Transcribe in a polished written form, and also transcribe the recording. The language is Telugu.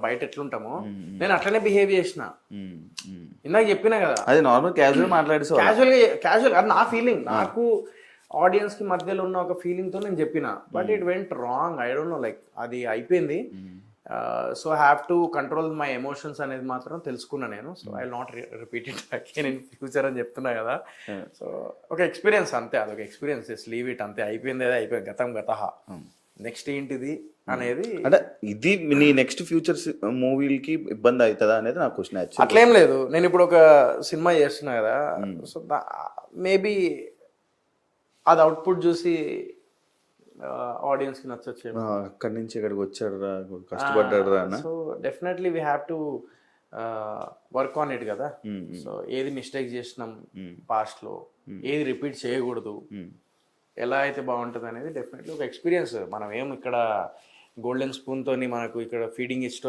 బయట ఎట్లుంటామో నేను అట్లనే బిహేవ్ చేసిన. ఇందాక చెప్పినా కదా, అది నార్మల్ క్యాజువల్ మాట్లాడేసి క్యాజువల్ అది నా ఫీలింగ్. నాకు ఆడియన్స్ కి మధ్యలో ఉన్న ఒక ఫీలింగ్ తో నేను చెప్పిన. But it went wrong. I don't know, like అది అయిపోయింది. So have to control my emotions అనేది మాత్రం తెలుసుకున్నా నేను. So I not repeat it again in future అని చెప్తున్నా కదా. సో ఒక ఎక్స్పీరియన్స్ అంతే, అదొక ఎక్స్పీరియన్స్. లీవ్ ఇట్ అంతే, అయిపోయింది అదే అయిపోయింది, గతం గతహ. నెక్స్ట్ ఏంటిది అనేది అంటే ఇది నీ నెక్స్ట్ ఫ్యూచర్ మూవీలకి ఇబ్బంది అవుతుందా అనేది నా క్వశ్చన్. అట్లేం లేదు. నేను ఇప్పుడు ఒక సినిమా చేస్తున్నా కదా, సో మేబీ అది అవుట్పుట్ చూసి ఆడియన్స్కి నచ్చొచ్చు. అక్కడి నుంచి ఇక్కడికి వచ్చాడు రా, కష్టపడ్డాడు రా అన్న. So definitely we have to work on it కదా. సో ఏది మిస్టేక్ చేసినాం పాస్ట్లో, ఏది రిపీట్ చేయకూడదు, ఎలా అయితే బాగుంటుంది అనేది డెఫినెట్లీ ఒక ఎక్స్పీరియన్స్. మనం ఏం ఇక్కడ గోల్డెన్ స్పూన్తోని మనకు ఇక్కడ ఫీడింగ్ ఇష్టం